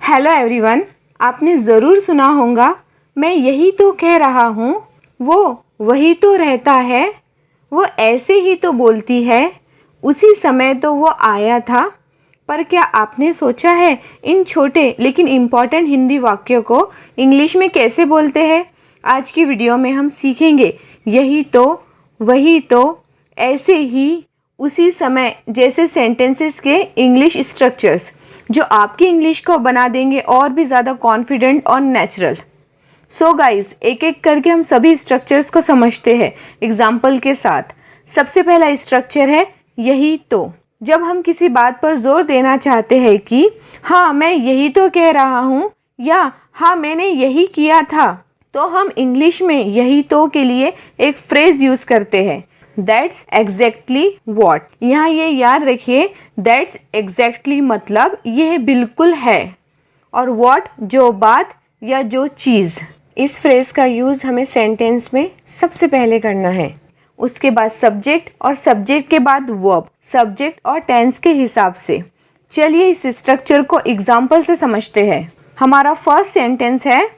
Hello everyone, आपने ज़रूर सुना होगा मैं यही तो कह रहा हूँ, वो वही तो रहता है, वो ऐसे ही तो बोलती है, उसी समय तो वो आया था। पर क्या आपने सोचा है इन छोटे लेकिन इम्पॉर्टेंट हिंदी वाक्यों को इंग्लिश में कैसे बोलते हैं? आज की वीडियो में हम सीखेंगे यही तो, वही तो, ऐसे ही, उसी समय जैसे सेंटेंसेस के इंग्लिश स्ट्रक्चर्स जो आपकी इंग्लिश को बना देंगे और भी ज़्यादा कॉन्फिडेंट और नेचुरल। सो गाइस, एक एक करके हम सभी स्ट्रक्चर्स को समझते हैं एग्जाम्पल के साथ। सबसे पहला स्ट्रक्चर है यही तो। जब हम किसी बात पर जोर देना चाहते हैं कि हाँ मैं यही तो कह रहा हूँ या हाँ मैंने यही किया था, तो हम इंग्लिश में यही तो के लिए एक फ्रेज यूज करते हैं, दैट्स एग्जैक्टली वॉट। यहाँ ये याद रखिए, दैट्स एग्जैक्टली मतलब यह बिल्कुल है, और वॉट जो बात या जो चीज़। इस फ्रेज का यूज़ हमें सेंटेंस में सबसे पहले करना है। उसके बाद सब्जेक्ट और सब्जेक्ट के बाद वर्ब, सब्जेक्ट और टेंस के हिसाब से। चलिए इस स्ट्रक्चर को एग्जाम्पल से समझते हैं। हमारा फर्स्ट सेंटेंस है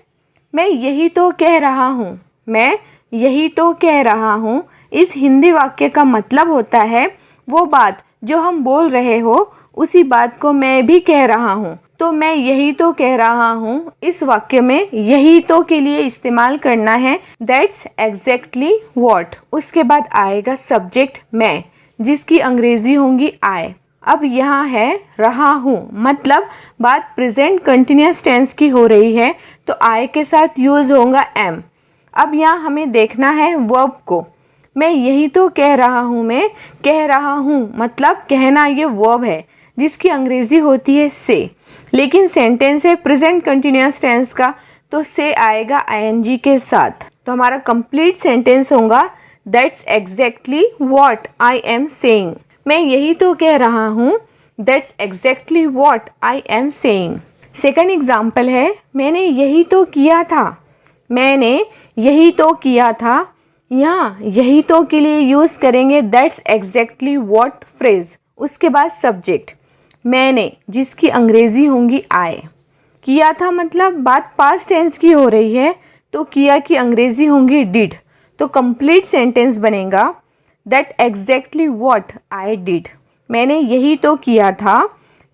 मैं यही तो कह रहा हूँ। मैं यही तो कह रहा हूँ। इस हिंदी वाक्य का मतलब होता है वो बात जो हम बोल रहे हो उसी बात को मैं भी कह रहा हूँ। तो मैं यही तो कह रहा हूँ, इस वाक्य में यही तो के लिए इस्तेमाल करना है दैट्स एग्जैक्टली व्हाट। उसके बाद आएगा सब्जेक्ट मैं, जिसकी अंग्रेजी होंगी आई। अब यहाँ है रहा हूँ, मतलब बात प्रेजेंट कंटिन्यूअस टेंस की हो रही है तो आई के साथ यूज होगा एम। अब यहाँ हमें देखना है वर्ब को। मैं यही तो कह रहा हूँ, मैं कह रहा हूँ मतलब कहना, ये वर्ब है जिसकी अंग्रेजी होती है से। लेकिन सेंटेंस है प्रेजेंट कंटिन्यूअस टेंस का, तो से आएगा आईएनजी के साथ। तो हमारा कंप्लीट सेंटेंस होगा that's exactly what I am saying. मैं यही तो कह रहा हूँ, that's exactly what I am saying. Second example है मैंने यही तो किया था। मैंने यही तो किया था। यहाँ यही तो के लिए यूज करेंगे दैट्स एग्जैक्टली व्हाट फ्रेज। उसके बाद सब्जेक्ट मैंने, जिसकी अंग्रेजी होंगी आई। किया था मतलब बात पास्ट टेंस की हो रही है तो किया की अंग्रेजी होंगी डिड। तो कंप्लीट सेंटेंस बनेगा that exactly what I did. मैंने यही तो किया था,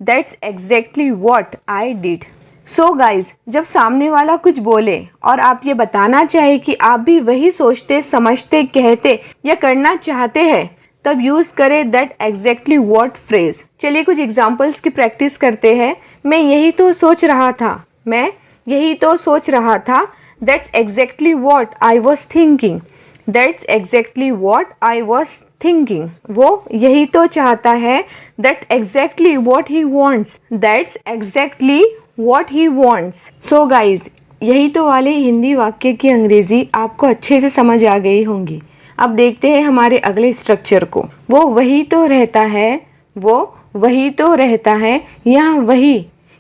that's exactly what I did. So guys, जब सामने वाला कुछ बोले और आप ये बताना चाहे कि आप भी वही सोचते, समझते, कहते या करना चाहते हैं, तब यूज करें दैट एग्जैक्टली व्हाट फ्रेज। चलिए कुछ एग्जांपल्स की प्रैक्टिस करते हैं। मैं यही तो सोच रहा था। मैं यही तो सोच रहा था। That's exactly what I was thinking. That's exactly what I was thinking. वो यही तो चाहता है। That exactly what he wants. That's exactly what he wants. So guys, यही तो वाले हिंदी वाक्य की अंग्रेजी आपको अच्छे से समझ आ गई होंगी। अब देखते हैं हमारे अगले स्ट्रक्चर को। वो वही तो रहता है। वो वही तो रहता है। यहाँ वही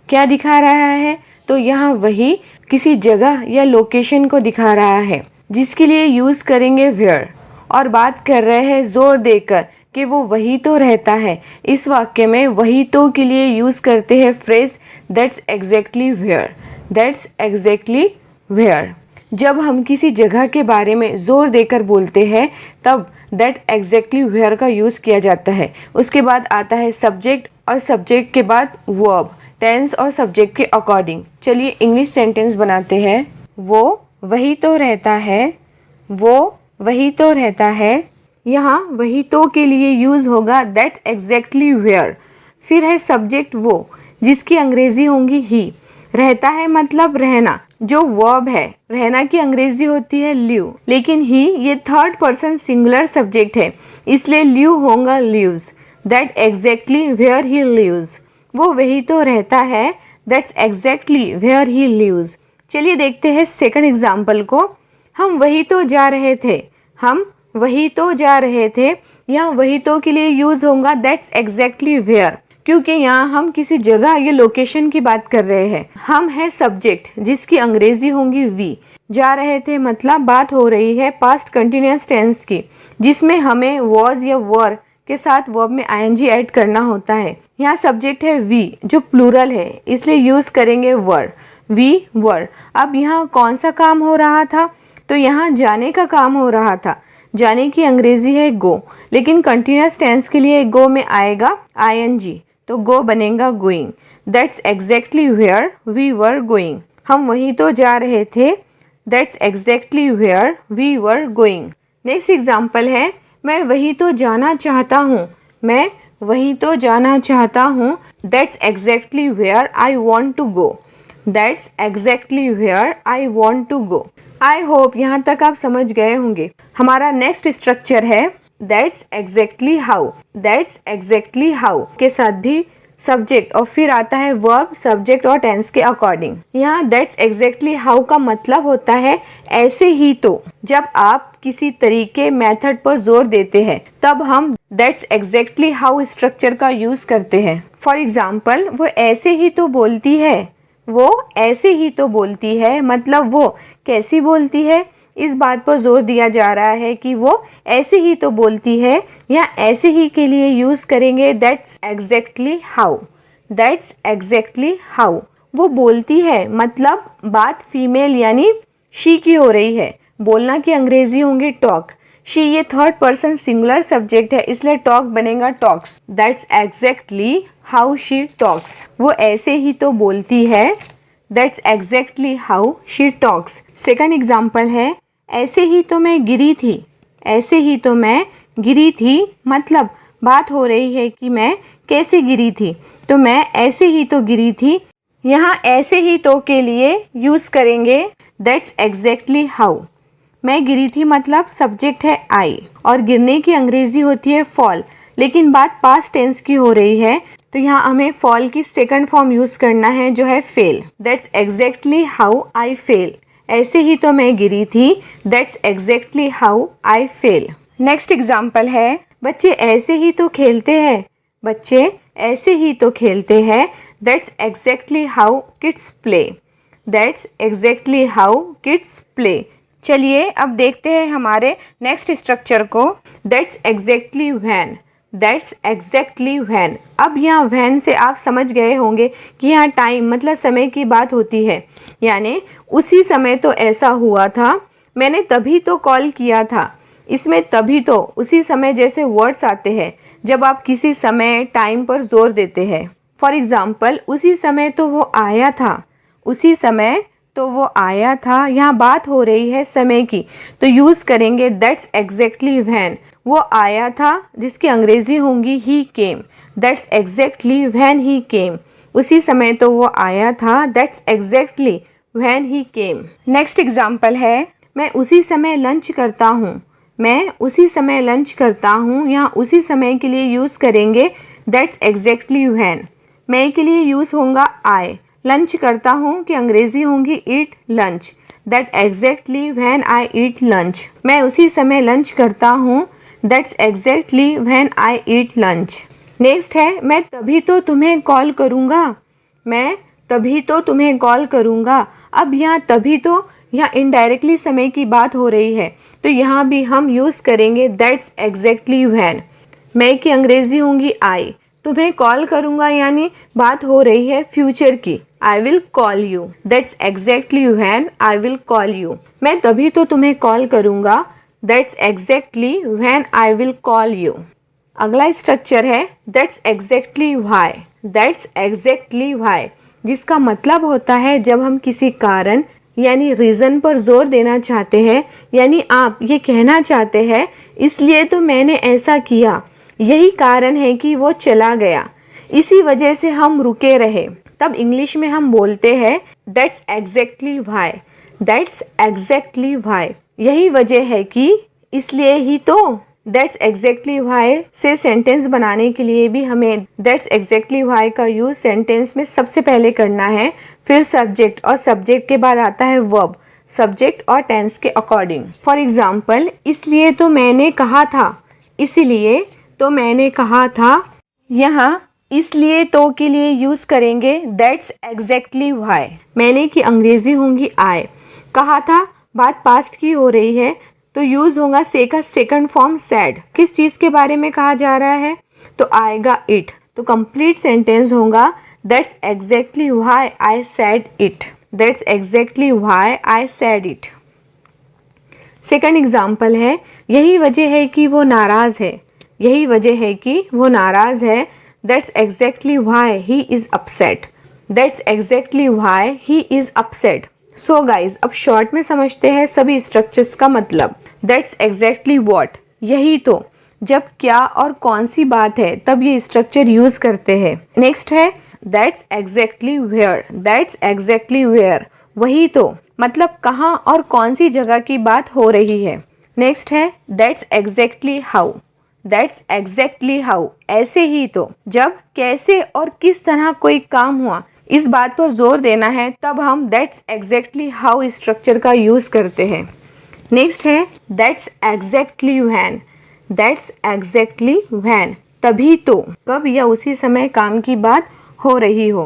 क्या दिखा रहा है? तो यहाँ वही किसी जगह या लोकेशन को दिखा रहा है, जिसके लिए यूज करेंगे वेयर। और बात कर रहे हैं जोर देकर कि वो वही तो रहता है। इस वाक्य में वही तो के लिए यूज करते हैं phrase that's exactly where. That's exactly where. जब हम किसी जगह के बारे में जोर देकर बोलते हैं तब दैट एग्जैक्टली वेयर का यूज़ किया जाता है। उसके बाद आता है सब्जेक्ट और सब्जेक्ट के बाद वर्ब, टेंस और सब्जेक्ट के अकॉर्डिंग। चलिए इंग्लिश सेंटेंस बनाते हैं। वो वही तो रहता है। वो वही तो रहता है। यहाँ वही तो के लिए यूज़ होगा दैट एग्जैक्टली वेयर। फिर है सब्जेक्ट वो, जिसकी अंग्रेजी होंगी ही। रहता है मतलब रहना, जो वर्ब है। रहना की अंग्रेजी होती है लिव, लेकिन ही ये थर्ड पर्सन सिंगुलर सब्जेक्ट है, इसलिए लिव होगा lives. That exactly where he lives. वो वही तो रहता है। That's exactly where he lives. चलिए देखते हैं सेकंड एग्जाम्पल को। हम वही तो जा रहे थे। हम वही तो जा रहे थे। यहाँ वही तो के लिए यूज होगा दैट्स एग्जैक्टली वेयर, क्योंकि यहाँ हम किसी जगह या लोकेशन की बात कर रहे हैं। हम है सब्जेक्ट, जिसकी अंग्रेजी होंगी वी। जा रहे थे मतलब बात हो रही है पास्ट कंटिन्यूअस टेंस की, जिसमें हमें वॉज या वर के साथ वर्ब में आईएनजी ऐड करना होता है। यहाँ सब्जेक्ट है वी जो प्लूरल है, इसलिए यूज़ करेंगे वर, वी वर। अब यहाँ कौन सा काम हो रहा था, तो यहाँ जाने का काम हो रहा था। जाने की अंग्रेजी है गो, लेकिन कंटिन्यूस टेंस के लिए गो में आएगा आईएनजी, तो गो बनेगा going. That's exactly where we were going, हम वहीं तो जा रहे थे। That's exactly where we were going. Next example है मैं वहीं तो जाना चाहता हूँ, मैं वहीं तो जाना चाहता हूँ। That's exactly where I want to go, that's exactly where I want to go. I hope यहाँ तक आप समझ गए होंगे। हमारा नेक्स्ट स्ट्रक्चर है that's exactly how. That's exactly how के साथ भी सब्जेक्ट और फिर आता है वर्ब, सब्जेक्ट और टेंस के अकॉर्डिंग। यहाँ दैट्स एग्जैक्टली हाउ का मतलब होता है ऐसे ही तो। जब आप किसी तरीके मेथड पर जोर देते हैं तब हम दैट्स एग्जैक्टली हाउ स्ट्रक्चर का यूज करते हैं। फॉर एग्जाम्पल, वो ऐसे ही तो बोलती है, वो ऐसे ही तो बोलती है, मतलब वो कैसी बोलती है, इस बात पर जोर दिया जा रहा है कि वो ऐसे ही तो बोलती है। या ऐसे ही के लिए यूज करेंगे that's exactly how. That's exactly how, वो बोलती है मतलब बात फीमेल यानी शी की हो रही है। बोलना की अंग्रेजी होंगी टॉक। शी ये थर्ड पर्सन सिंगुलर सब्जेक्ट है, इसलिए टॉक बनेगा talks. That's exactly how she talks, वो ऐसे ही तो बोलती है। That's exactly how she talks. Second example है ऐसे ही तो मैं गिरी थी, ऐसे ही तो मैं गिरी थी, मतलब बात हो रही है कि मैं कैसे गिरी थी, तो मैं ऐसे ही तो गिरी थी। यहाँ ऐसे ही तो के लिए यूज करेंगे दैट्स एग्जैक्टली हाउ। मैं गिरी थी मतलब सब्जेक्ट है आई और गिरने की अंग्रेजी होती है फॉल, लेकिन बात पास्ट टेंस की हो रही है तो यहाँ हमें फॉल की सेकंड फॉर्म यूज करना है जो है fail. That's exactly how I fail, ऐसे ही तो मैं गिरी थी। That's exactly how I fail. Next example है बच्चे ऐसे ही तो खेलते हैं, बच्चे ऐसे ही तो खेलते हैं। That's exactly how kids play. That's exactly how kids play. चलिए अब देखते हैं हमारे नेक्स्ट स्ट्रक्चर को। That's exactly when. That's exactly when. अब यहाँ व्हेन से आप समझ गए होंगे कि यहाँ टाइम मतलब समय की बात होती है, यानी उसी समय तो ऐसा हुआ था, मैंने तभी तो कॉल किया था। इसमें तभी तो उसी समय जैसे वर्ड्स आते हैं जब आप किसी समय टाइम पर जोर देते हैं। फॉर एग्जाम्पल, उसी समय तो वो आया था, उसी समय तो वो आया था। यहाँ बात हो रही है समय की, तो यूज़ करेंगे दैट्स एग्जैक्टली व्हेन। वो आया था जिसकी अंग्रेजी होंगी ही केम। दैट्स एग्जैक्टली व्हेन ही केम, उसी समय तो वो आया था। That's exactly when he came. Next example है मैं उसी समय लंच करता हूँ, मैं उसी समय लंच करता हूँ। यहाँ उसी समय के लिए यूज़ करेंगे दैट्स एग्जैक्टली व्हेन। मैं के लिए यूज़ होगा आई। लंच करता हूँ कि अंग्रेजी होंगी eat lunch. That exactly when I eat lunch, मैं उसी समय लंच करता हूँ। That's exactly when I eat lunch. Next है मैं तभी तो तुम्हें कॉल करूँगा, मैं तभी तो तुम्हें कॉल करूँगा। अब यहाँ तभी तो यहाँ इनडायरेक्टली समय की बात हो रही है, तो यहाँ भी हम यूज़ करेंगे दैट्स एग्जैक्टली व्हेन। मैं की अंग्रेजी होंगी आई। तुम्हें कॉल करूँगा यानी बात हो रही है फ्यूचर की, I will call you. That's exactly when I will call you. मैं तभी तो तुम्हें कॉल करूँगा। That's exactly when I will call you. अगला स्ट्रक्चर है that's exactly why. That's exactly why, जिसका मतलब होता है जब हम किसी कारण यानी रीज़न पर जोर देना चाहते हैं, यानी आप ये कहना चाहते हैं इसलिए तो मैंने ऐसा किया, यही कारण है कि वो चला गया, इसी वजह से हम रुके रहे, तब इंग्लिश में हम बोलते हैं that's exactly why. That's exactly why, यही वजह है कि, इसलिए ही तो। दैट्स एग्जैक्टली व्हाई से सेंटेंस बनाने के लिए भी हमें दैट्स एग्जैक्टली व्हाई का यूज सेंटेंस में सबसे पहले करना है, फिर सब्जेक्ट और सब्जेक्ट के बाद आता है वर्ब, सब्जेक्ट और टेंस के अकॉर्डिंग। फॉर एग्जाम्पल, इसलिए तो मैंने कहा था, इसीलिए तो मैंने कहा था। यहाँ इसलिए तो के लिए यूज करेंगे दैट्स एग्जैक्टली व्हाई। मैंने की अंग्रेजी होंगी आई। कहा था बात पास्ट की हो रही है तो यूज होगा से का सेकंड फॉर्म सैड। किस चीज के बारे में कहा जा रहा है तो आएगा इट, तो कंप्लीट सेंटेंस होगा that's exactly why I said it. That's exactly why I said it. Second example है, यही वजह है कि वो नाराज़ है। यही वजह है कि वो नाराज़ है। That's exactly why he is upset. That's exactly why he is upset. So guys, अब शॉर्ट में समझते हैं सभी स्ट्रक्चर्स का मतलब। दैट्स एग्जैक्टली व्हाट, यही तो। जब क्या और कौन सी बात है तब ये स्ट्रक्चर यूज करते हैं। नेक्स्ट है that's exactly where. That's exactly where, वही तो, मतलब कहाँ और कौन सी जगह की बात हो रही है। नेक्स्ट है that's exactly how. That's exactly how, ऐसे ही तो। जब कैसे और किस तरह कोई काम हुआ इस बात पर जोर देना है तब हम दैट्स एग्जैक्टली हाउ स्ट्रक्चर का यूज करते हैं। नेक्स्ट है that's exactly when. That's exactly when, तभी तो, कब या उसी समय काम की बात हो रही हो।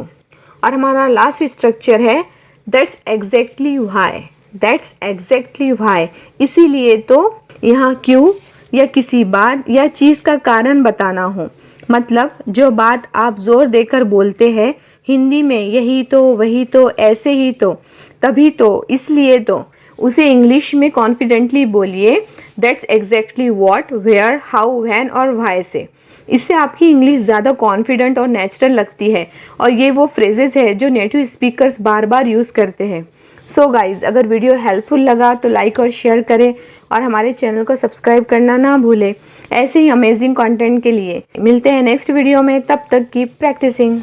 और हमारा लास्ट स्ट्रक्चर है that's exactly why. That's exactly why, इसीलिए तो। यहाँ क्यों या किसी बात या चीज़ का कारण बताना हो, मतलब जो बात आप जोर देकर बोलते हैं हिंदी में, यही तो, वही तो, ऐसे ही तो, तभी तो, इसलिए तो, उसे इंग्लिश में कॉन्फिडेंटली बोलिए that's exactly what, where, how, when और व्हाई से। इससे आपकी इंग्लिश ज़्यादा कॉन्फिडेंट और नेचुरल लगती है और ये वो फ्रेजेस है जो नेटिव स्पीकर्स बार बार यूज़ करते हैं। सो गाइज़, अगर वीडियो हेल्पफुल लगा तो लाइक और शेयर करें और हमारे चैनल को सब्सक्राइब करना ना भूलें। ऐसे ही अमेजिंग कंटेंट के लिए मिलते हैं नेक्स्ट वीडियो में, तब तक की प्रैक्टिसिंग।